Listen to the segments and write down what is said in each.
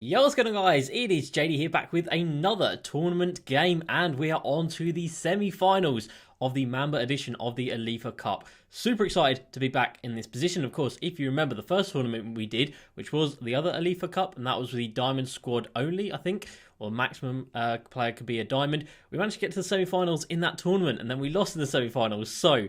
Yo, what's going on, guys? It is JD here, back with another tournament game, and we are on to the semi-finals of the Mamba edition of the Alefa Cup. Super excited to be back in this position. Of course, if you remember the first tournament we did, which was the other Alefa Cup, and that was the Diamond Squad only, I think, or maximum player could be a Diamond. We managed to get to the semi-finals in that tournament, and then we lost in the semi-finals. So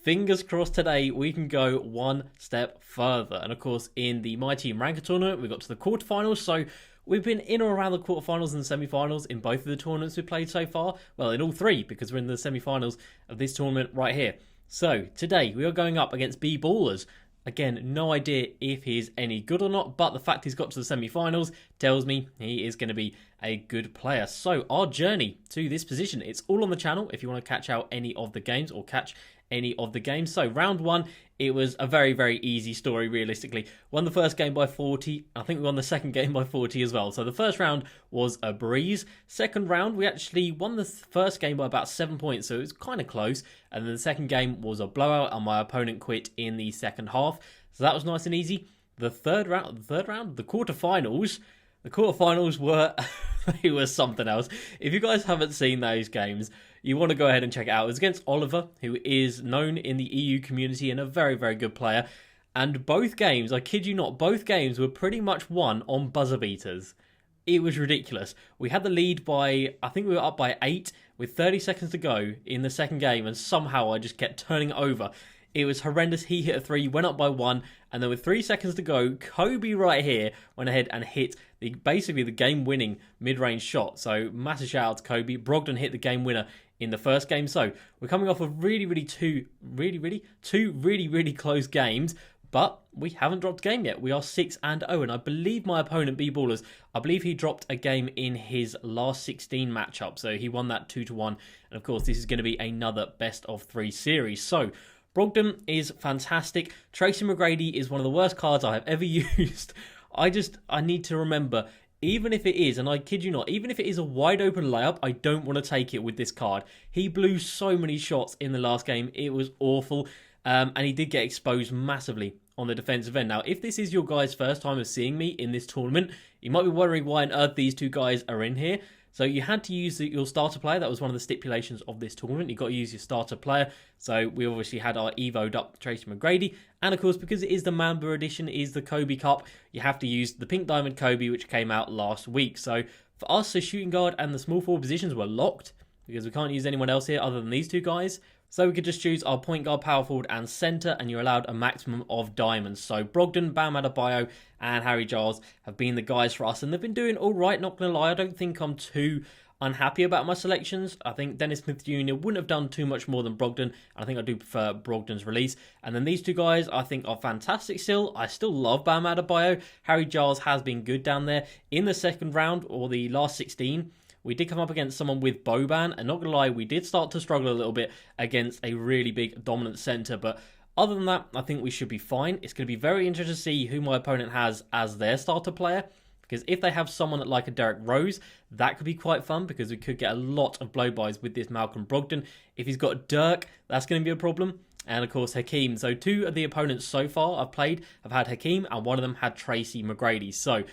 fingers crossed today we can go one step further. And of course, in the Myteam Ranker tournament, we got to the quarterfinals. So we've been in or around the quarterfinals and semi-finals in both of the tournaments we've played so far. Well, in all three, because we're in the semi-finals of this tournament right here. So today we are going up against B Ballers. Again, no idea if he's any good or not, but the fact he's got to the semi-finals tells me he is going to be a good player. So our journey to this position, it's all on the channel if you want to catch out any of the games or catch any of the games. So round one, it was a very, very easy story realistically. Won the first game by 40. I think we won the second game by 40 as well. So the first round was a breeze. Second round, we actually won the first game by about 7 points, so it was kind of close. And then the second game was a blowout, and my opponent quit in the second half. So that was nice and easy. The third round, the quarterfinals. The quarterfinals were they were something else. If you guys haven't seen those games, you want to go ahead and check it out. It was against Oliver, who is known in the EU community and a very, very good player. And both games, I kid you not, both games were pretty much won on buzzer beaters. It was ridiculous. We had the lead by, I think we were up by 8 with 30 seconds to go in the second game, and somehow I just kept turning it over. It was horrendous. He hit a 3, went up by 1, and then with 3 seconds to go, Kobe right here went ahead and hit basically the game-winning mid-range shot. So massive shout out to Kobe. Brogdon hit the game winner in the first game. So we're coming off of two really close games, but we haven't dropped a game yet. We are 6-0, and I believe my opponent, B Ballers, I believe he dropped a game in his last 16 matchup. So he won that 2-1, and of course this is going to be another best of 3 series. So Brogdon is fantastic. Tracy McGrady is one of the worst cards I have ever used. I need to remember, even if it is, and I kid you not, even if it is a wide open layup, I don't want to take it with this card. He blew so many shots in the last game. It was awful. And he did get exposed massively on the defensive end. Now, if this is your guys' first time of seeing me in this tournament, you might be wondering why on earth these two guys are in here. So you had to use your starter player. That was one of the stipulations of this tournament. You've got to use your starter player. So we obviously had our evoed up Tracy McGrady. And of course, because it is the Mamba edition, it is the Kobe Cup, you have to use the Pink Diamond Kobe, which came out last week. So for us, the shooting guard and the small forward positions were locked, because we can't use anyone else here other than these two guys. So we could just choose our point guard, power forward, and centre, and you're allowed a maximum of diamonds. So Brogdon, Bam Adebayo, and Harry Giles have been the guys for us, and they've been doing all right, not going to lie. I don't think I'm too unhappy about my selections. I think Dennis Smith Jr. wouldn't have done too much more than Brogdon, and I think I do prefer Brogdon's release. And then these two guys I think are fantastic still. I still love Bam Adebayo. Harry Giles has been good down there. In the second round, or the last 16, we did come up against someone with Boban, and not going to lie, we did start to struggle a little bit against a really big dominant centre, but other than that, I think we should be fine. It's going to be very interesting to see who my opponent has as their starter player, because if they have someone like a Derrick Rose, that could be quite fun, because we could get a lot of blow-bys with this Malcolm Brogdon. If he's got Dirk, that's going to be a problem. And of course, Hakeem. So two of the opponents so far I've played have had Hakeem, and one of them had Tracy McGrady. So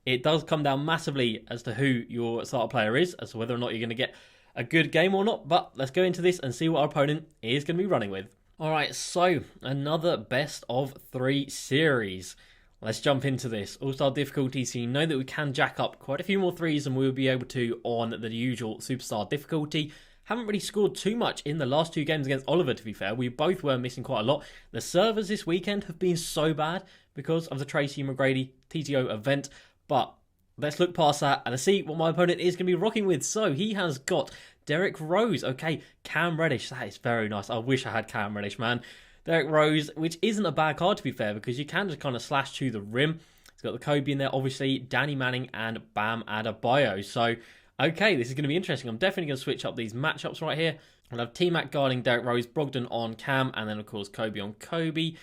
it does come down massively as to who your starter player is, as to whether or not you're going to get a good game or not. But let's go into this and see what our opponent is going to be running with. Alright, so another best of 3 series. Let's jump into this. All-star difficulty, so you know that we can jack up quite a few more threes than we will be able to on the usual superstar difficulty. Haven't really scored too much in the last 2 games against Oliver, to be fair. We both were missing quite a lot. The servers this weekend have been so bad because of the Tracy McGrady TTO event. But let's look past that and see what my opponent is going to be rocking with. So he has got Derrick Rose. Okay, Cam Reddish. That is very nice. I wish I had Cam Reddish, man. Derrick Rose, which isn't a bad card to be fair, because you can just kind of slash to the rim. He's got the Kobe in there, obviously, Danny Manning and Bam Adebayo. So, okay, this is going to be interesting. I'm definitely going to switch up these matchups right here. I'll have T-Mac guarding Derrick Rose, Brogdon on Cam, and then, of course, Kobe on Kobe,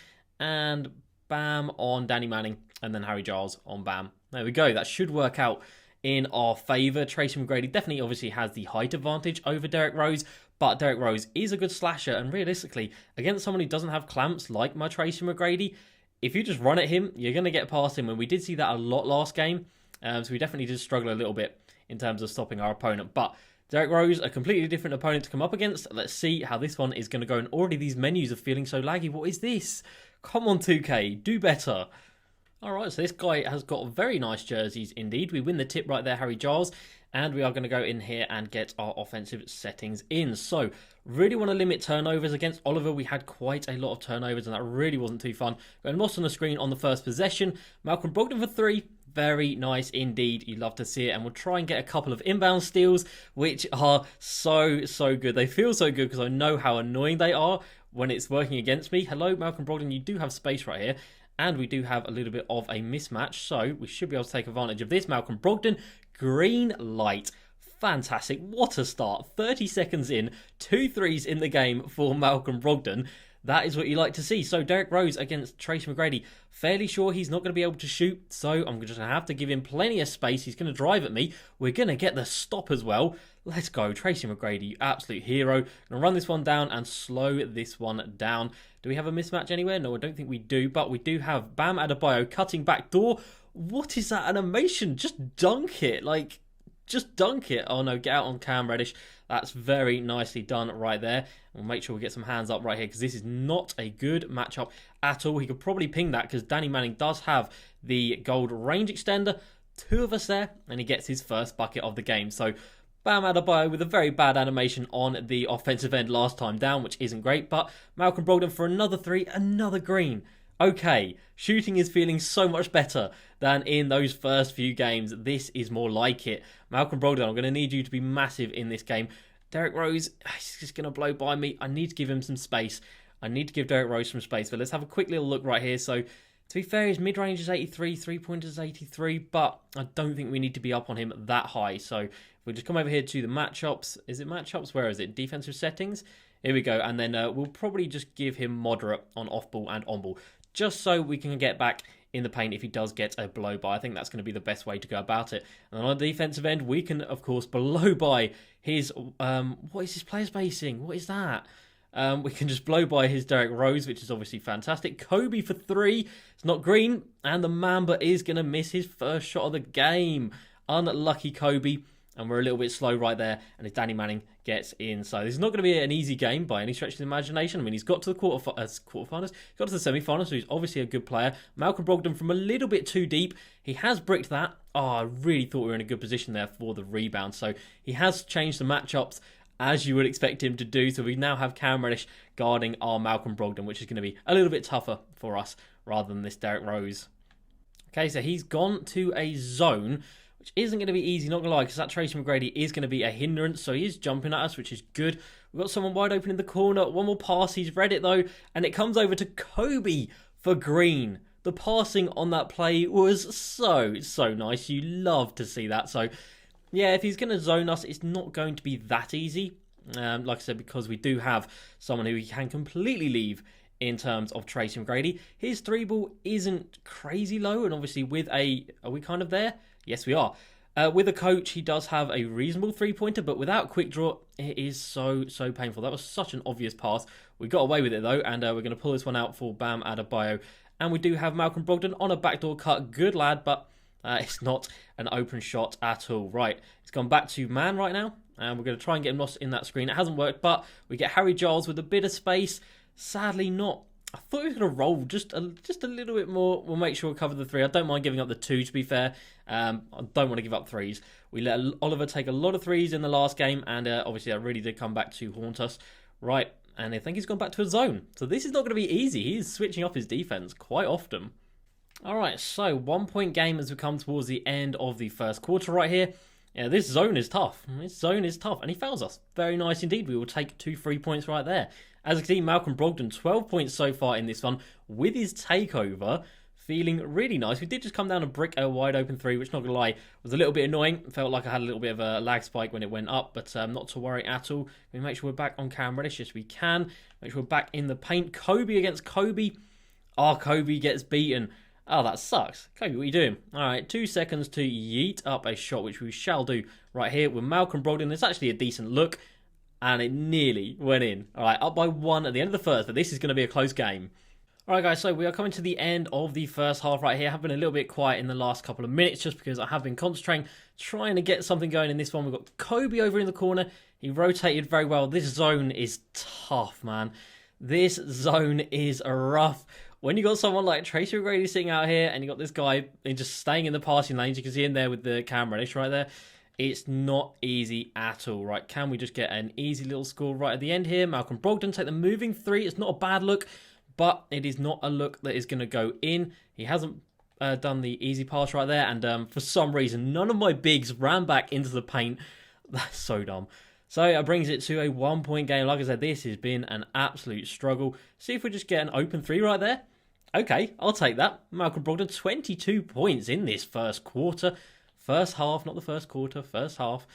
and Bam on Danny Manning, and then Harry Giles on Bam. There we go. That should work out in our favour. Tracy McGrady definitely obviously has the height advantage over Derrick Rose, but Derrick Rose is a good slasher, and realistically, against someone who doesn't have clamps like my Tracy McGrady, if you just run at him, you're going to get past him, and we did see that a lot last game. So we definitely did struggle a little bit in terms of stopping our opponent. But Derek Rose, a completely different opponent to come up against. Let's see how this one is going to go. And already these menus are feeling so laggy. What is this? Come on, 2K, do better. Alright, so this guy has got very nice jerseys indeed. We win the tip right there, Harry Giles. And we are going to go in here and get our offensive settings in. So, really want to limit turnovers. Against Oliver, we had quite a lot of turnovers, and that really wasn't too fun. Going lost on the screen on the first possession. Malcolm Brogdon for 3. Very nice indeed. You love to see it. And we'll try and get a couple of inbound steals, which are so good. They feel so good because I know how annoying they are when it's working against me. Hello, Malcolm Brogdon. You do have space right here. And we do have a little bit of a mismatch, so we should be able to take advantage of this. Malcolm Brogdon, green light. Fantastic. What a start. 30 seconds in, 2 threes in the game for Malcolm Brogdon. That is what you like to see. So Derek Rose against Tracy McGrady. Fairly sure he's not going to be able to shoot, so I'm just going to have to give him plenty of space. He's going to drive at me. We're going to get the stop as well. Let's go. Tracy McGrady, you absolute hero. Going to run this one down and slow this one down. Do we have a mismatch anywhere? No, I don't think we do, but we do have Bam Adebayo cutting back door. What is that animation? Just dunk it. Like, just dunk it. Oh no, get out on Cam Reddish. That's very nicely done right there. We'll make sure we get some hands up right here because this is not a good matchup at all. He could probably ping that because Danny Manning does have the gold range extender. 2 of us there, and he gets his first bucket of the game. So Bam Adebayo with a very bad animation on the offensive end last time down, which isn't great. But Malcolm Brogdon for another 3, another green. Okay, shooting is feeling so much better than in those first few games. This is more like it. Malcolm Brogdon, I'm going to need you to be massive in this game. Derek Rose, he's just going to blow by me. I need to give him some space. I need to give Derek Rose some space. But let's have a quick little look right here. So, to be fair, his mid-range is 83, three-pointers is 83, but I don't think we need to be up on him that high. So, if we just come over here to the matchups. Is it matchups? Where is it? Defensive settings? Here we go. And then we'll probably just give him moderate on off-ball and on-ball, just so we can get back in the paint if he does get a blow by. I think that's going to be the best way to go about it. And on the defensive end, we can, of course, blow by his... what is his player spacing? What is that? We can just blow by his Derek Rose, which is obviously fantastic. Kobe for 3. It's not green. And the Mamba is going to miss his first shot of the game. Unlucky Kobe. And we're a little bit slow right there. And it's Danny Manning gets in. So this is not going to be an easy game by any stretch of the imagination. I mean, he's got to the quarterfinals. Got to the semi-finals, so he's obviously a good player. Malcolm Brogdon from a little bit too deep. He has bricked that. Oh, I really thought we were in a good position there for the rebound. So he has changed the matchups as you would expect him to do. So we now have Cam Reddish guarding our Malcolm Brogdon, which is going to be a little bit tougher for us rather than this Derek Rose. Okay, so he's gone to a zone, which isn't going to be easy, not going to lie, because that Tracy McGrady is going to be a hindrance. So he is jumping at us, which is good. We've got someone wide open in the corner. One more pass. He's read it, though. And it comes over to Kobe for green. The passing on that play was so nice. You love to see that. So, yeah, if he's going to zone us, it's not going to be that easy. Like I said, because we do have someone who he can completely leave in terms of Tracy McGrady. His 3-ball isn't crazy low. And obviously with a... Are we kind of there? Yes, we are. With a coach, he does have a reasonable 3-pointer, but without quick draw, it is so painful. That was such an obvious pass. We got away with it, though, and we're going to pull this one out for Bam Adebayo. And we do have Malcolm Brogdon on a backdoor cut. Good lad, but it's not an open shot at all. Right, it's gone back to man right now, and we're going to try and get him lost in that screen. It hasn't worked, but we get Harry Giles with a bit of space. Sadly not. I thought he was going to roll just a little bit more. We'll make sure we cover the 3. I don't mind giving up the 2, to be fair. I don't want to give up 3s. We let Oliver take a lot of 3s in the last game, and obviously that really did come back to haunt us. Right, and I think he's gone back to a zone. So this is not going to be easy. He is switching up his defense quite often. All right, so 1-point game as we come towards the end of the first quarter right here. Yeah, this zone is tough. This zone is tough, and he fouls us. Very nice indeed. We will take 2 free points right there. As you can see, Malcolm Brogdon, 12 points so far in this one with his takeover. Feeling really nice. We did just come down and brick a wide open 3, which, not going to lie, was a little bit annoying. Felt like I had a little bit of a lag spike when it went up, but not to worry at all. We make sure we're back on Cam Reddish. Yes, we can. Make sure we're back in the paint. Kobe against Kobe. Oh, Kobe gets beaten. Oh, that sucks. Kobe, what are you doing? All right, 2 seconds to yeet up a shot, which we shall do right here with Malcolm Brogdon. It's actually a decent look, and it nearly went in. All right, up by 1 at the end of the first, but this is going to be a close game. Alright guys, so we are coming to the end of the first half right here. I have been a little bit quiet in the last couple of minutes just because I have been concentrating, trying to get something going in this one. We've got Kobe over in the corner. He rotated very well. This zone is tough, man. This zone is rough. When you got someone like Tracy McGrady sitting out here and you got this guy just staying in the passing lanes, you can see him there with the camera dish right there. It's not easy at all, right? Can we just get an easy little score right at the end here? Malcolm Brogdon take the moving three. It's not a bad look, but it is not a look that is going to go in. He hasn't done the easy pass right there, and for some reason, none of my bigs ran back into the paint. That's so dumb. So it brings it to a 1-point game. Like I said, this has been an absolute struggle. See if we just get an open three right there. Okay, I'll take that. Malcolm Brogdon, 22 points in this first quarter. First half, not the first quarter, first half,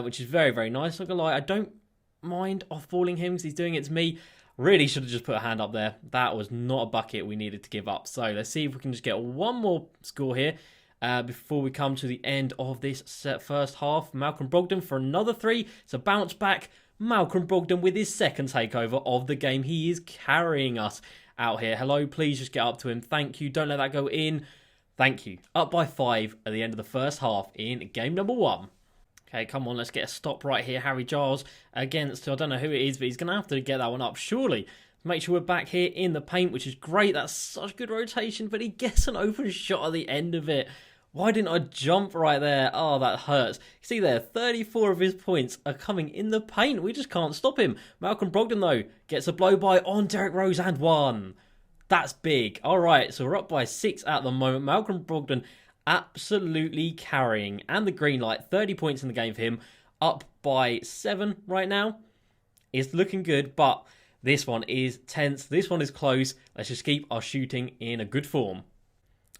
which is very, very nice. Not gonna lie, I don't mind off-balling him because he's doing it to me. Really should have just put a hand up there. That was not a bucket we needed to give up. So let's see if we can just get one more score here before we come to the end of this first half. Malcolm Brogdon for another three. It's a bounce back. Malcolm Brogdon with his second takeover of the game. He is carrying us out here. Hello, please just get up to him. Thank you. Don't let that go in. Thank you. Up by 5 at the end of the first half in game number 1. Okay, come on, let's get a stop right here. Harry Giles against, I don't know who it is, but he's going to have to get that one up, surely. Make sure we're back here in the paint, which is great. That's such good rotation, but he gets an open shot at the end of it. Why didn't I jump right there? Oh, that hurts. See there, 34 of his points are coming in the paint. We just can't stop him. Malcolm Brogdon, though, gets a blow-by on Derrick Rose and 1. That's big. All right, so we're up by 6 at the moment. Malcolm Brogdon absolutely carrying. And the green light, 30 points in the game for him. Up by 7 right now. It's looking good, but this one is tense. This one is close. Let's just keep our shooting in a good form.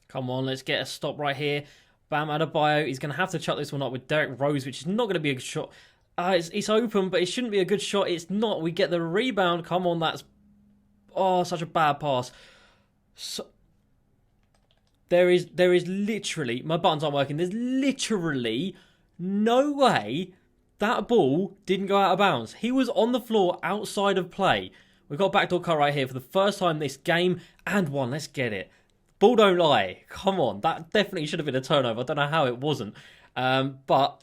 Come on, let's get a stop right here. Bam Adebayo. He's going to have to chuck this one up with Derrick Rose, which is not going to be a good shot. It's open, but it shouldn't be a good shot. It's not. We get the rebound. Come on, that's... Oh, such a bad pass. So, there is literally... My buttons aren't working. There's literally no way that ball didn't go out of bounds. He was on the floor outside of play. We've got a backdoor cut right here for the first time this game. And 1. Let's get it. Ball don't lie. Come on. That definitely should have been a turnover. I don't know how it wasn't. But...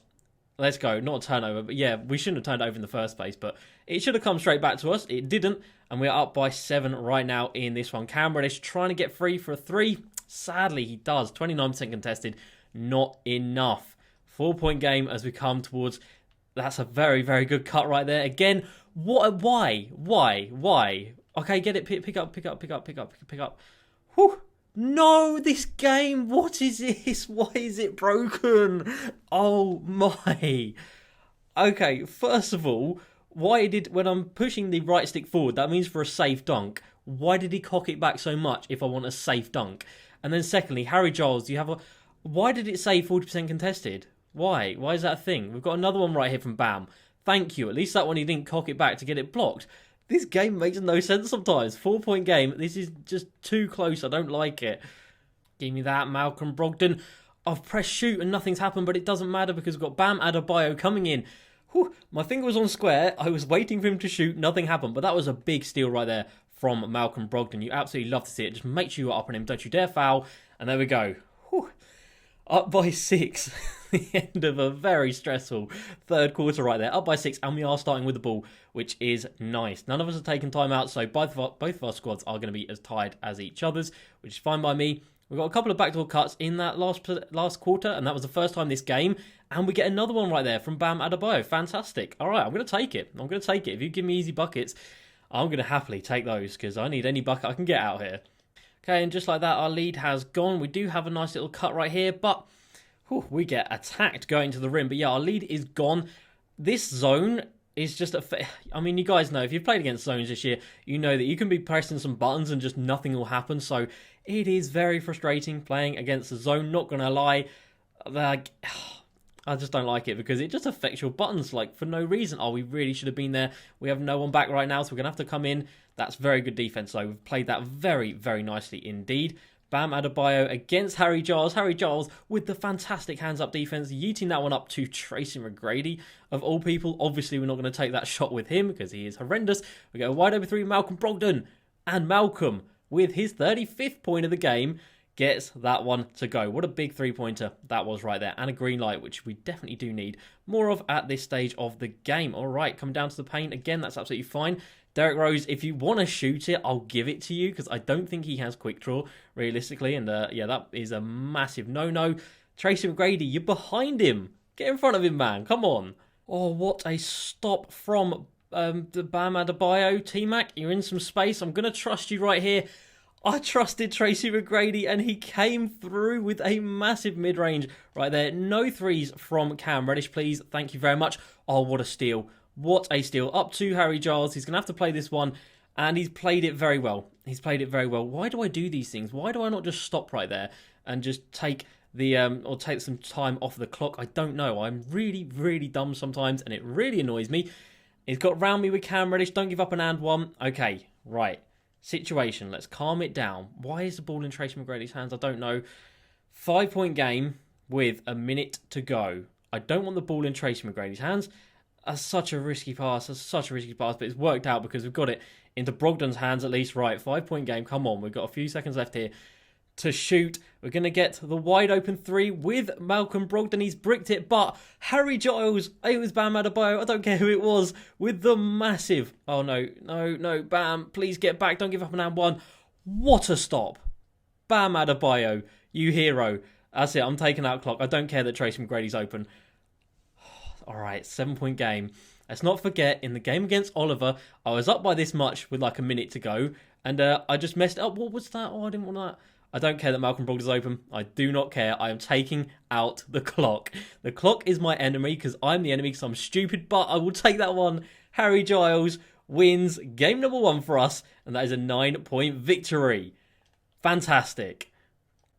Let's go. Not a turnover, but yeah, we shouldn't have turned it over in the first place, but it should have come straight back to us. It didn't, and we're up by 7 right now in this one. Cam Reddish trying to get free for a 3. Sadly, he does. 29% contested. Not enough. 4-point game as we come towards... That's a very, very good cut right there. Again, what? Why? Okay, get it. Pick up. Whew. No, this game, what is this? Why is it broken? Oh my. Okay, first of all, when I'm pushing the right stick forward, that means for a safe dunk. Why did he cock it back so much if I want a safe dunk? And then secondly, Harry Giles, why did it say 40% contested? Why? Why is that a thing? We've got another one right here from Bam. Thank you. At least that one he didn't cock it back to get it blocked. This game makes no sense sometimes. 4-point game. This is just too close. I don't like it. Give me that, Malcolm Brogdon. I've pressed shoot and nothing's happened, but it doesn't matter because we've got Bam Adebayo coming in. Whew, my finger was on square. I was waiting for him to shoot. Nothing happened, but that was a big steal right there from Malcolm Brogdon. You absolutely love to see it. Just make sure you're up on him. Don't you dare foul. And there we go. Whew. Up by 6. The end of a very stressful third quarter right there. Up by 6, and we are starting with the ball, which is nice. None of us have taken time out, so both of our squads are going to be as tied as each other's, which is fine by me. We've got a couple of backdoor cuts in that last quarter, and that was the first time this game. And we get another one right there from Bam Adebayo. Fantastic. All right, I'm going to take it. If you give me easy buckets, I'm going to happily take those because I need any bucket I can get out here. Okay, and just like that, our lead has gone. We do have a nice little cut right here, but we get attacked going to the rim. But yeah, our lead is gone. This zone is just I mean, you guys know, if you've played against zones this year, you know that you can be pressing some buttons and just nothing will happen. So it is very frustrating playing against the zone, not going to lie. Like, I just don't like it because it just affects your buttons, like, for no reason. Oh, we really should have been there. We have no one back right now, so we're going to have to come in. That's very good defense, though. We've played that very, very nicely indeed. Bam Adebayo against Harry Giles. Harry Giles with the fantastic hands-up defense, yeeting that one up to Tracy McGrady, of all people. Obviously, we're not going to take that shot with him because he is horrendous. We go wide open 3, Malcolm Brogdon. And Malcolm with his 35th point of the game, gets that one to go. What a big three-pointer that was right there. And a green light, which we definitely do need more of at this stage of the game. All right, coming down to the paint again. That's absolutely fine. Derek Rose, if you want to shoot it, I'll give it to you because I don't think he has quick draw, realistically. And yeah, that is a massive no-no. Tracy McGrady, you're behind him. Get in front of him, man. Come on. Oh, what a stop from the Bam Adebayo. T-Mac, you're in some space. I'm going to trust you right here. I trusted Tracy McGrady and he came through with a massive mid-range right there. No threes from Cam Reddish, please. Thank you very much. Oh, what a steal. What a steal. Up to Harry Giles. He's going to have to play this one and he's played it very well. He's played it very well. Why do I do these things? Why do I not just stop right there and just take the or take some time off the clock? I don't know. I'm really, really dumb sometimes and it really annoys me. He's got round me with Cam Reddish. Don't give up an and one. Okay, right. Situation. Let's calm it down. Why is the ball in Tracy McGrady's hands? I don't know. 5-point game with a minute to go. I don't want the ball in Tracy McGrady's hands. That's such a risky pass. But it's worked out because we've got it into Brogdon's hands at least. Right, 5-point game. Come on. We've got a few seconds left here to shoot. We're going to get the wide open three with Malcolm Brogdon. He's bricked it, but Harry Giles, it was Bam Adebayo, I don't care who it was, with the massive, oh no, Bam, please get back, don't give up an and one. What a stop. Bam Adebayo, you hero. That's it, I'm taking out clock. I don't care that Tracy McGrady's open. Alright, 7-point game. Let's not forget, in the game against Oliver, I was up by this much with like a minute to go, and I just messed up. What was that? Oh, I didn't want that. I don't care that Malcolm Brogdon's open. I do not care. I am taking out the clock. The clock is my enemy because I'm the enemy because I'm stupid, but I will take that one. Harry Giles wins game number 1 for us, and that is a 9-point victory. Fantastic.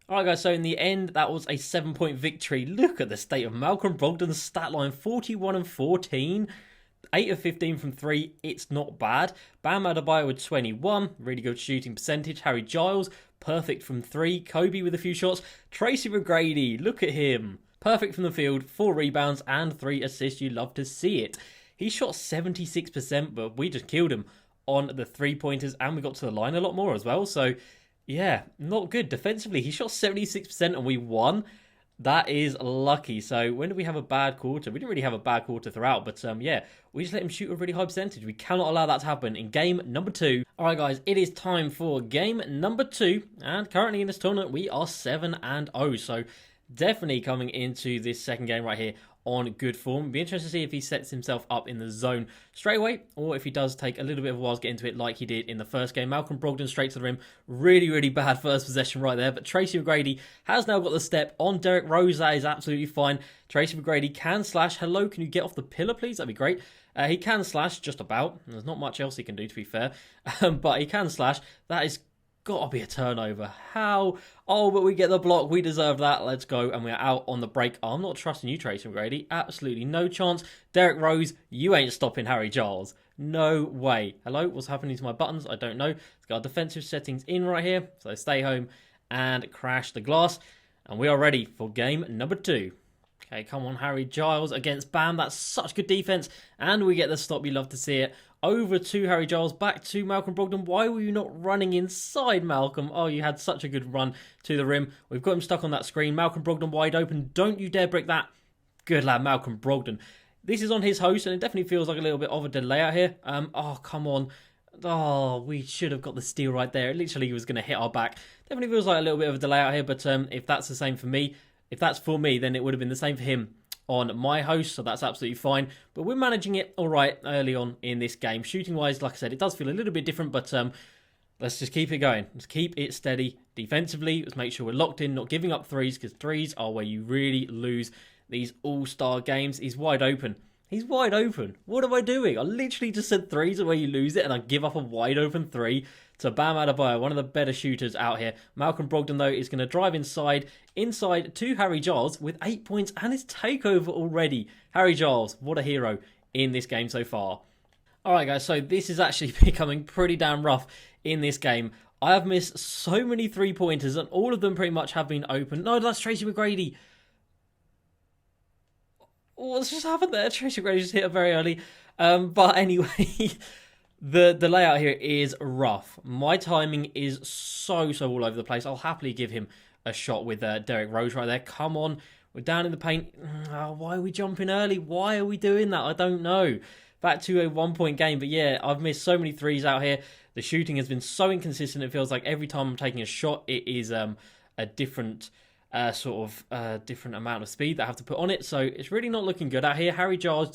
Alright guys, so in the end, that was a 7-point victory. Look at the state of Malcolm Brogdon's stat line, 41 and 14. 8 of 15 from 3, it's not bad. Bam Adebayo with 21, really good shooting percentage. Harry Giles, perfect from 3. Kobe with a few shots. Tracy McGrady, look at him. Perfect from the field, 4 rebounds and 3 assists. You love to see it. He shot 76%, but we just killed him on the 3-pointers and we got to the line a lot more as well. So, yeah, not good. Defensively, he shot 76% and we won. That is lucky. So when did we have a bad quarter? We didn't really have a bad quarter throughout, but yeah, we just let him shoot a really high percentage. We cannot allow that to happen in game number 2. All right, guys, it is time for game number 2, and currently in this tournament we are 7-0. So definitely coming into this second game right here on good form. Be interested to see if he sets himself up in the zone straight away, or if he does take a little bit of a while to get into it like he did in the first game. Malcolm Brogdon straight to the rim. Really, really bad first possession right there, but Tracy McGrady has now got the step on Derek Rose. That is absolutely fine. Tracy McGrady can slash. Hello, can you get off the pillar, please? That'd be great. He can slash, just about. There's not much else he can do, to be fair, but he can slash. That is got to be a turnover. How? Oh, but we get the block. We deserve that. Let's go. And we're out on the break. I'm not trusting you, Tracy McGrady. Absolutely no chance. Derek Rose, you ain't stopping Harry Giles. No way. Hello? What's happening to my buttons? I don't know. It's got our defensive settings in right here. So stay home and crash the glass. And we are ready for game number 2. Okay, come on, Harry Giles against Bam. That's such good defense. And we get the stop. You love to see it. Over to Harry Giles, back to Malcolm Brogdon. Why were you not running inside, Malcolm? Oh, you had such a good run to the rim. We've got him stuck on that screen. Malcolm Brogdon wide open. Don't you dare break that. Good lad, Malcolm Brogdon. This is on his host, and it definitely feels like a little bit of a delay out here. Oh, come on. Oh, we should have got the steal right there. It literally was going to hit our back. Definitely feels like a little bit of a delay out here, but if that's the same for me, if that's for me, then it would have been the same for him on my host, so that's absolutely fine. But we're managing it all right early on in this game. Shooting-wise, like I said, it does feel a little bit different, but let's just keep it going. Let's keep it steady defensively. Let's make sure we're locked in, not giving up threes, because threes are where you really lose these all-star games. He's wide open. He's wide open. What am I doing? I literally just said threes are where you lose it, and I give up a wide-open 3 to Bam Adebayo, one of the better shooters out here. Malcolm Brogdon, though, is going to drive inside to Harry Giles with 8 points and his takeover already. Harry Giles, what a hero in this game so far. Alright, guys, so this is actually becoming pretty damn rough in this game. I have missed so many 3-pointers, and all of them pretty much have been open. No, that's Tracy McGrady. What's just happened there? Tracy McGrady just hit it very early. But anyway, The layout here is rough. My timing is so all over the place. I'll happily give him a shot with Derek Rose right there. Come on. We're down in the paint. Oh, why are we jumping early? Why are we doing that? I don't know. Back to a 1-point game. But yeah, I've missed so many threes out here. The shooting has been so inconsistent. It feels like every time I'm taking a shot, it is a different different amount of speed that I have to put on it. So it's really not looking good out here. Harry Giles,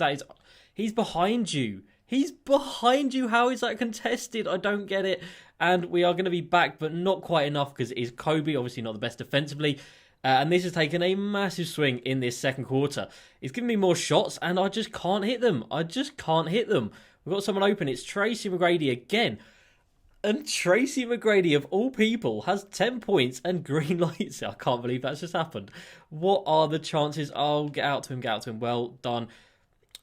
he's behind you. He's behind you. How is that contested? I don't get it. And we are going to be back, but not quite enough because it is Kobe, obviously not the best defensively. And this has taken a massive swing in this second quarter. It's giving me more shots, and I just can't hit them. We've got someone open. It's Tracy McGrady again. And Tracy McGrady, of all people, has 10 points and green lights. I can't believe that's just happened. What are the chances? Oh, get out to him. Well done.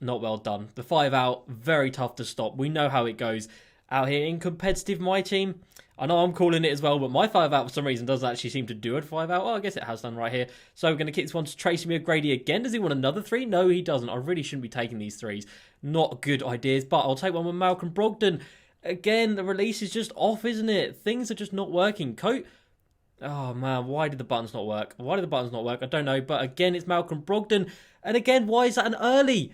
Not well done. The 5 out, very tough to stop. We know how it goes out here in competitive my team. I know I'm calling it as well, but my 5 out for some reason doesn't actually seem to do a 5 out. Well, I guess it has done right here. So we're going to kick this one to Tracy McGrady again. Does he want another 3? No, he doesn't. I really shouldn't be taking these 3s. Not good ideas, but I'll take one with Malcolm Brogdon. Again, the release is just off, isn't it? Things are just not working. Oh, man, why did the buttons not work? I don't know, but again, it's Malcolm Brogdon. And again, why is that an early?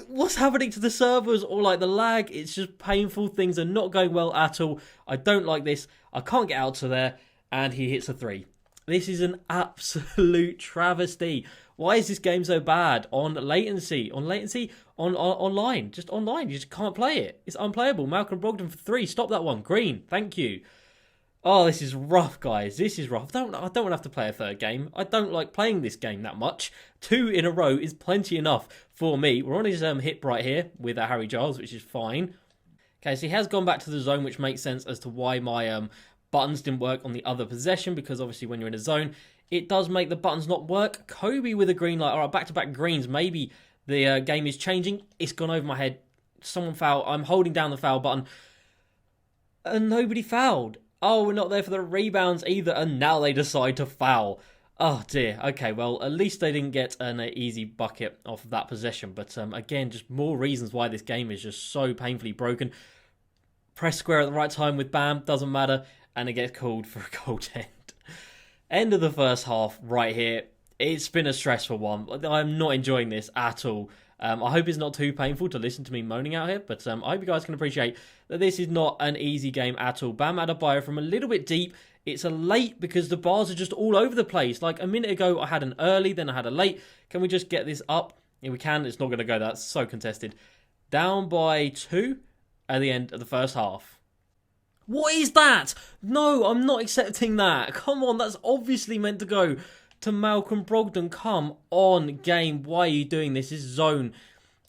What's happening to the servers or like the lag? It's just painful. Things are not going well at all. I don't like this. I can't get out to there, and he hits a 3. This is an absolute travesty. Why is this game so bad on latency? Online. Just online. You just can't play it. It's unplayable. Malcolm Brogdon for 3. Stop that one. Green. Thank you. Oh, this is rough, guys. This is rough. I don't want to have to play a third game. I don't like playing this game that much. 2 in a row is plenty enough for me. We're on his hip right here with Harry Giles, which is fine. Okay, so he has gone back to the zone, which makes sense as to why my buttons didn't work on the other possession, because obviously when you're in a zone, it does make the buttons not work. Kobe with a green light. All right, back-to-back greens. Maybe the game is changing. It's gone over my head. Someone fouled. I'm holding down the foul button. And nobody fouled. Oh, we're not there for the rebounds either, and now they decide to foul. Oh dear. Okay, well, at least they didn't get an easy bucket off of that possession. But again, just more reasons why this game is just so painfully broken. Press square at the right time with Bam, doesn't matter, and it gets called for a goal end. End of the first half right here. It's been a stressful one. I'm not enjoying this at all. I hope it's not too painful to listen to me moaning out here, but I hope you guys can appreciate that this is not an easy game at all. Bam Adebayo from a little bit deep. It's a late because the bars are just all over the place. Like a minute ago, I had an early, then I had a late. Can we just get this up? Yeah, we can. It's not going to go. That's so contested. Down by 2 at the end of the first half. What is that? No, I'm not accepting that. Come on, that's obviously meant to go to Malcolm Brogdon. Come on, game. Why are you doing this? This zone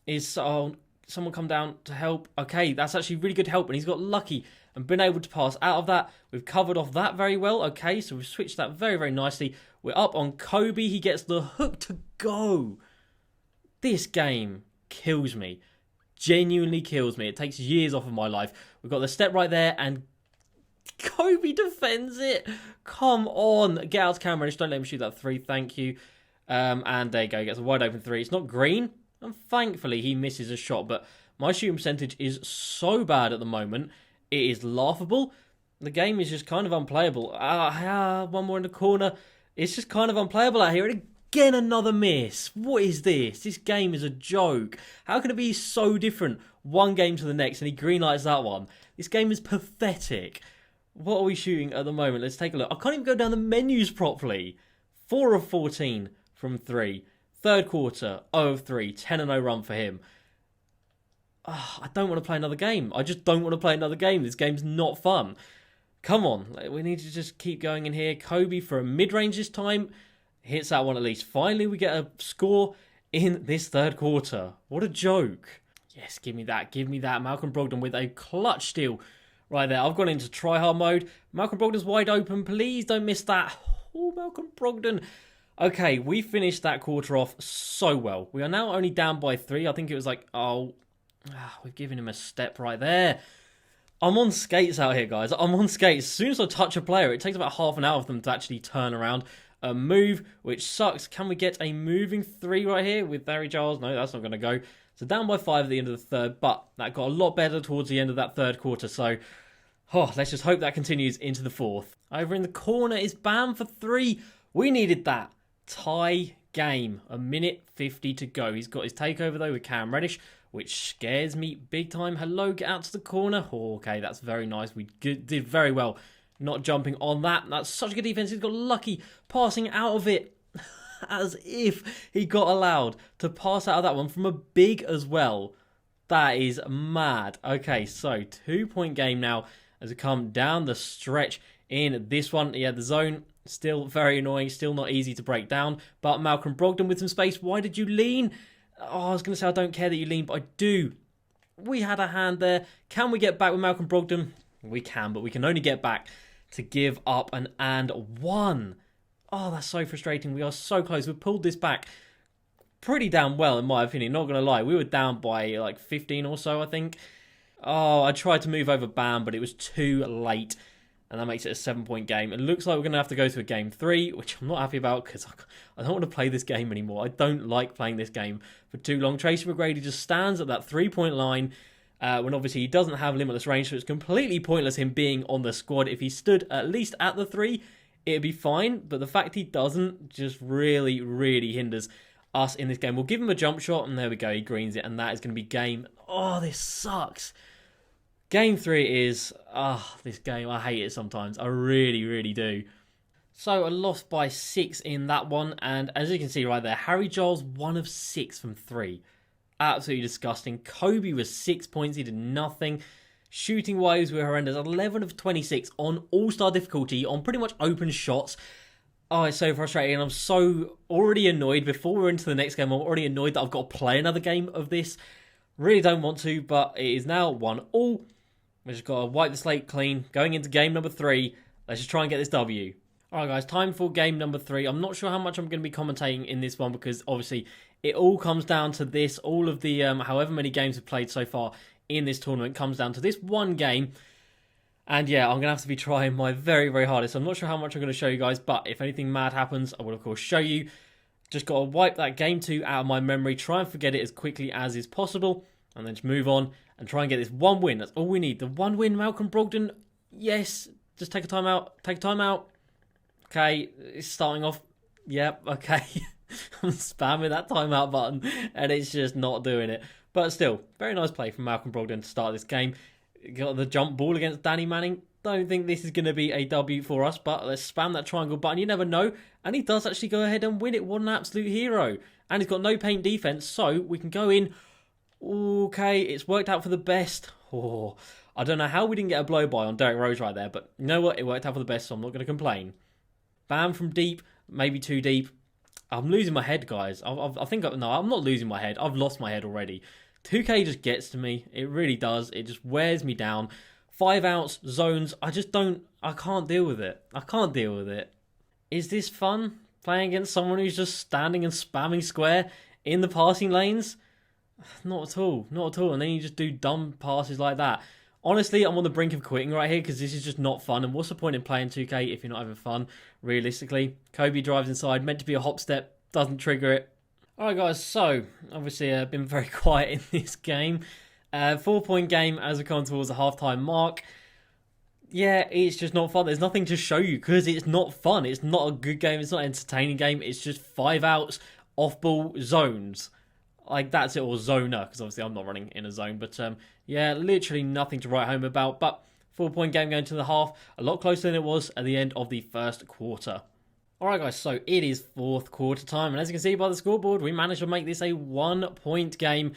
is... someone come down to help. Okay, that's actually really good help, and he's got lucky and been able to pass out of that. We've covered off that very well. Okay, so we've switched that very, very nicely. We're up on Kobe. He gets the hook to go. This game kills me. Genuinely kills me. It takes years off of my life. We've got the step right there, and Kobe defends it. Come on. Get out of camera. Just don't let him shoot that 3. Thank you. And there you go. He gets a wide open 3. It's not green. And thankfully, he misses a shot. But my shooting percentage is so bad at the moment. It is laughable. The game is just kind of unplayable. One more in the corner. It's just kind of unplayable out here. And again, another miss. What is this? This game is a joke. How can it be so different one game to the next and he greenlights that one? This game is pathetic. What are we shooting at the moment? Let's take a look. I can't even go down the menus properly. 4 of 14 from 3. Third quarter, 0 of 3. 10-0 run for him. I don't want to play another game. I just don't want to play another game. This game's not fun. Come on. We need to just keep going in here. Kobe for a mid-range this time. Hits that one at least. Finally, we get a score in this third quarter. What a joke. Yes, give me that. Give me that. Malcolm Brogdon with a clutch steal right there. I've gone into try-hard mode. Malcolm Brogdon's wide open. Please don't miss that. Oh, Malcolm Brogdon. Okay, we finished that quarter off so well. We are now only down by 3. I think it was like, we've given him a step right there. I'm on skates out here, guys. I'm on skates. As soon as I touch a player, it takes about half an hour for them to actually turn around a move, which sucks. Can we get a moving 3 right here with Barry Giles? No, that's not going to go. So down by 5 at the end of the third, but that got a lot better towards the end of that third quarter. So let's just hope that continues into the fourth. Over in the corner is Bam for 3. We needed that. Tie game. 1:50 to go. He's got his takeover though with Cam Reddish, which scares me big time. Hello, get out to the corner. Okay, that's very nice. We did very well not jumping on that. That's such a good defense. He's got lucky passing out of it. As if he got allowed to pass out of that one from a big as well. That is mad. Okay, so 2-point game now as we come down the stretch in this one. Yeah, the zone still very annoying, still not easy to break down. But Malcolm Brogdon with some space. Why did you lean? I was going to say I don't care that you lean, but I do. We had a hand there. Can we get back with Malcolm Brogdon? We can, but we can only get back to give up an and one. Oh, that's so frustrating. We are so close. We've pulled this back pretty damn well, in my opinion. Not going to lie. We were down by like 15 or so, I think. Oh, I tried to move over Bam, but it was too late. And that makes it a 7-point game. It looks like we're going to have to go to a game 3, which I'm not happy about because I don't want to play this game anymore. I don't like playing this game for too long. Tracy McGrady just stands at that 3-point line when obviously he doesn't have limitless range, so it's completely pointless him being on the squad. If he stood at least at the 3, it'd be fine, but the fact he doesn't just really, really hinders us in this game. We'll give him a jump shot, and there we go, he greens it, and that is going to be game. Oh, this sucks. Game 3 is, this game, I hate it sometimes. I really, really do. So, a loss by 6 in that one, and as you can see right there, Harry Giles 1 of 6 from 3. Absolutely disgusting. Kobe was 6 points, he did nothing. Shooting wise, we were horrendous. 11 of 26 on all-star difficulty, on pretty much open shots. Oh, it's so frustrating. I'm so already annoyed. Before we're into the next game, I'm already annoyed that I've got to play another game of this. Really don't want to, but it is now 1-1. We've just got to wipe the slate clean. Going into game number 3. Let's just try and get this W. Alright guys, time for game number 3. I'm not sure how much I'm going to be commentating in this one because obviously it all comes down to this. All of the however many games we've played so far in this tournament comes down to this one game. And yeah, I'm going to have to be trying my very, very hardest. I'm not sure how much I'm going to show you guys, but if anything mad happens, I will of course show you. Just got to wipe that game 2 out of my memory, try and forget it as quickly as is possible, and then just move on and try and get this 1 win. That's all we need. The 1 win, Malcolm Brogdon. Yes, just take a time out. Take a time out. Okay, it's starting off. Yep, okay. I'm spamming that timeout button, and it's just not doing it. But still, very nice play from Malcolm Brogdon to start this game. Got the jump ball against Danny Manning. Don't think this is going to be a W for us, but let's spam that triangle button. You never know. And he does actually go ahead and win it. What an absolute hero. And he's got no paint defense, so we can go in. Okay, it's worked out for the best. Oh, I don't know how we didn't get a blow-by on Derrick Rose right there, but you know what? It worked out for the best, so I'm not going to complain. Bam from deep, maybe too deep. I'm losing my head, guys. I think, no, I'm not losing my head. I've lost my head already. 2K just gets to me. It really does. It just wears me down. 5 outs, zones. I can't deal with it. I can't deal with it. Is this fun? Playing against someone who's just standing and spamming square in the passing lanes? Not at all. Not at all. And then you just do dumb passes like that. Honestly, I'm on the brink of quitting right here because this is just not fun. And what's the point in playing 2K if you're not having fun, realistically? Kobe drives inside, meant to be a hop step, doesn't trigger it. Alright guys, so obviously I've been very quiet in this game. 4-point game as we come towards the halftime mark. Yeah, it's just not fun. There's nothing to show you because it's not fun. It's not a good game. It's not an entertaining game. It's just 5 outs, off-ball zones. Like, that's it, or zoner, because obviously I'm not running in a zone. But, yeah, literally nothing to write home about. But 4-point game going to the half. A lot closer than it was at the end of the first quarter. Alright guys, so it is 4th quarter time. And as you can see by the scoreboard, we managed to make this a 1-point game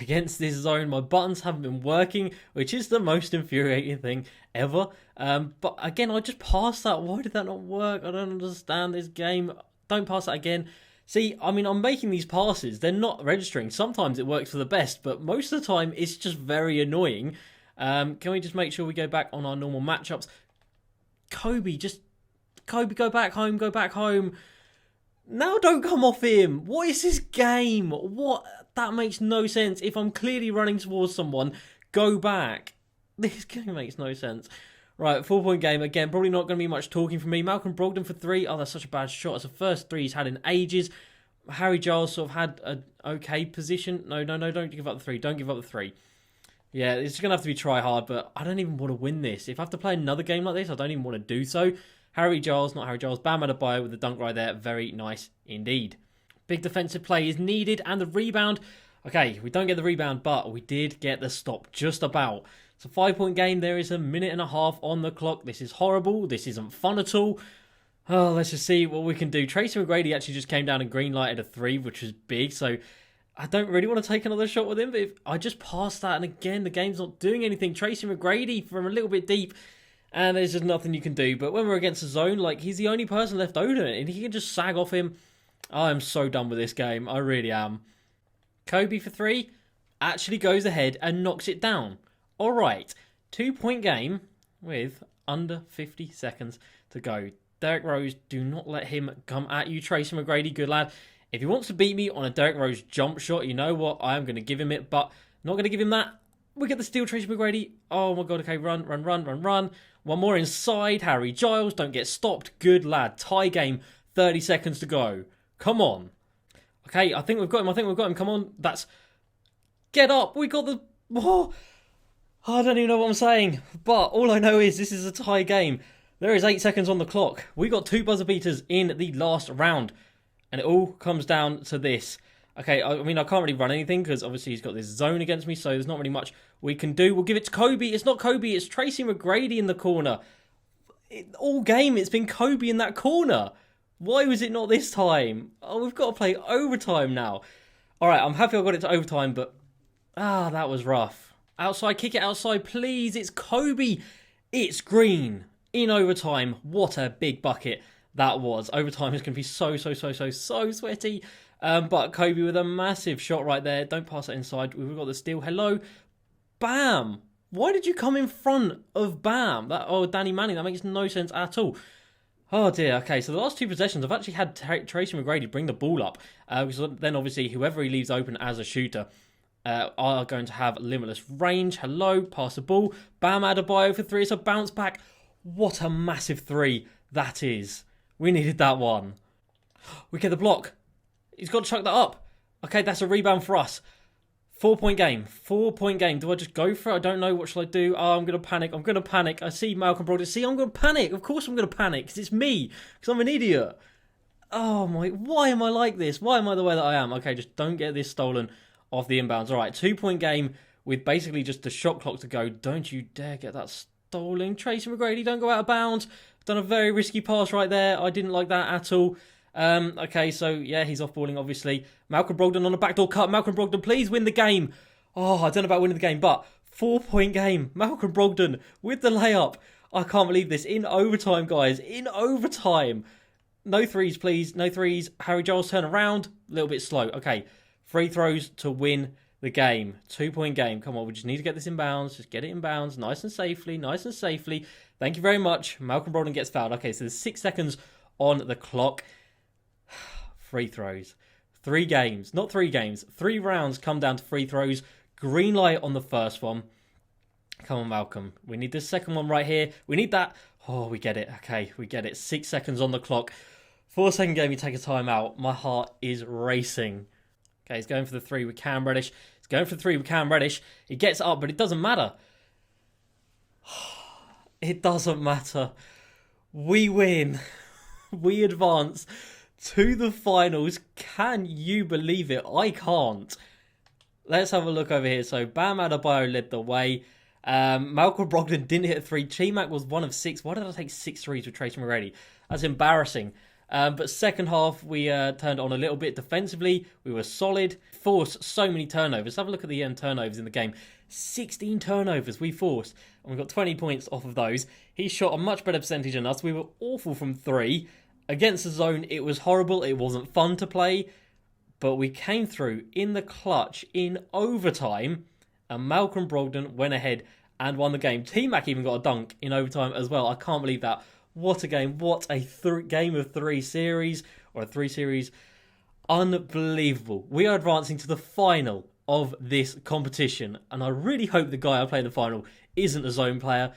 against this zone. My buttons haven't been working, which is the most infuriating thing ever. But again, I just passed that. Why did that not work? I don't understand this game. Don't pass that again. See, I mean, I'm making these passes. They're not registering. Sometimes it works for the best, but most of the time it's just very annoying. Can we just make sure we go back on our normal matchups? Kobe, go back home, go back home. Now don't come off him. What is this game? What? That makes no sense. If I'm clearly running towards someone, go back. This game makes no sense. Right, 4-point game. Again, probably not going to be much talking from me. Malcolm Brogdon for 3. Oh, that's such a bad shot. It's the first 3 he's had in ages. Harry Giles sort of had an okay position. No, don't give up the 3. Don't give up the 3. Yeah, it's going to have to be try hard, but I don't even want to win this. If I have to play another game like this, I don't even want to do so. Harry Giles, not Harry Giles. Bam Adebayo with the dunk right there. Very nice indeed. Big defensive play is needed, and the rebound. Okay, we don't get the rebound, but we did get the stop just about. It's a 5-point game. There is a minute and a half on the clock. This is horrible. This isn't fun at all. Oh, let's just see what we can do. Tracy McGrady actually just came down and green-lighted a 3, which was big. So I don't really want to take another shot with him. But if I just pass that, and again, the game's not doing anything. Tracy McGrady from a little bit deep, and there's just nothing you can do. But when we're against the zone, like, he's the only person left open, and he can just sag off him. I'm so done with this game. I really am. Kobe for 3 actually goes ahead and knocks it down. All right, 2-point game with under 50 seconds to go. Derrick Rose, do not let him come at you. Tracy McGrady, good lad. If he wants to beat me on a Derrick Rose jump shot, you know what? I am going to give him it, but not going to give him that. We get the steal, Tracy McGrady. Oh my God, okay, run. One more inside. Harry Giles, don't get stopped. Good lad. Tie game, 30 seconds to go. Come on. Okay, I think we've got him. Come on, that's... Get up. We got the... Oh, I don't even know what I'm saying. But all I know is this is a tie game. There is 8 seconds on the clock. We got 2 buzzer beaters in the last round. And it all comes down to this. Okay, I mean, I can't really run anything because obviously he's got this zone against me. So there's not really much we can do. We'll give it to Kobe. It's not Kobe. It's Tracy McGrady in the corner. All game, it's been Kobe in that corner. Why was it not this time? Oh, we've got to play overtime now. All right, I'm happy I got it to overtime, but... that was rough. Outside, kick it outside, please. It's Kobe. It's green. In overtime. What a big bucket that was. Overtime is going to be so sweaty. But Kobe with a massive shot right there. Don't pass that inside. We've got the steal. Hello. Bam. Why did you come in front of Bam? Danny Manning. That makes no sense at all. Oh dear, okay, so the last 2 possessions, I've actually had Tracy McGrady bring the ball up, because then obviously whoever he leaves open as a shooter are going to have limitless range. Hello, pass the ball, Bam Adebayo for 3, it's a bounce back. What a massive 3 that is. We needed that one. We get the block. He's got to chuck that up. Okay, that's a rebound for us. 4-point game. 4-point game. Do I just go for it? I don't know. What shall I do? Oh, I'm going to panic. I see Malcolm Brogdon. See, I'm going to panic. Of course I'm going to panic because it's me. Because I'm an idiot. Oh, my. Why am I like this? Why am I the way that I am? Okay, just don't get this stolen off the inbounds. All right, 2-point game with basically just the shot clock to go. Don't you dare get that stolen. Tracy McGrady, don't go out of bounds. Done a very risky pass right there. I didn't like that at all. Okay, so yeah, he's off-balling, obviously. Malcolm Brogdon on a backdoor cut. Malcolm Brogdon, please win the game. Oh, I don't know about winning the game, but 4-point game. Malcolm Brogdon with the layup. I can't believe this. In overtime, guys. In overtime. No threes, please. No threes. Harry Giles turn around. A little bit slow. Okay, free throws to win the game. 2-point game. Come on, we just need to get this in bounds. Just get it in bounds. Nice and safely. Thank you very much. Malcolm Brogdon gets fouled. Okay, so there's 6 seconds on the clock. Free throws. 3 games. Not 3 games. 3 rounds come down to free throws. Green light on the first one. Come on, Malcolm. We need this second one right here. We need that. Oh, we get it. Okay, we get it. 6 seconds on the clock. 4-second game, you take a timeout. My heart is racing. Okay, he's going for the 3 with Cam Reddish. He gets up, but it doesn't matter. It doesn't matter. We win. We advance to the finals. Can you believe it? I can't. Let's have a look over here. So Bam Adebayo led the way. Malcolm Brogdon didn't hit a 3. T-Mac was 1 of 6. Why did I take 6 threes with Tracy McGrady? That's embarrassing. But second half, we turned on a little bit defensively. We were solid. Forced so many turnovers. Have a look at the turnovers in the game. 16 turnovers we forced. And we got 20 points off of those. He shot a much better percentage than us. We were awful from 3. Against the zone, it was horrible. It wasn't fun to play. But we came through in the clutch in overtime. And Malcolm Brogdon went ahead and won the game. T-Mac even got a dunk in overtime as well. I can't believe that. What a game. What a game of 3 series. Or a 3 series. Unbelievable. We are advancing to the final of this competition. And I really hope the guy I play in the final isn't a zone player.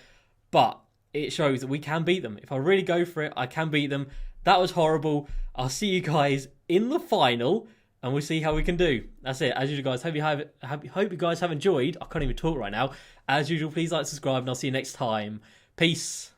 But it shows that we can beat them. If I really go for it, I can beat them. That was horrible. I'll see you guys in the final, and we'll see how we can do. That's it. As usual, guys, hope you guys have enjoyed. I can't even talk right now. As usual, please like, subscribe, and I'll see you next time. Peace.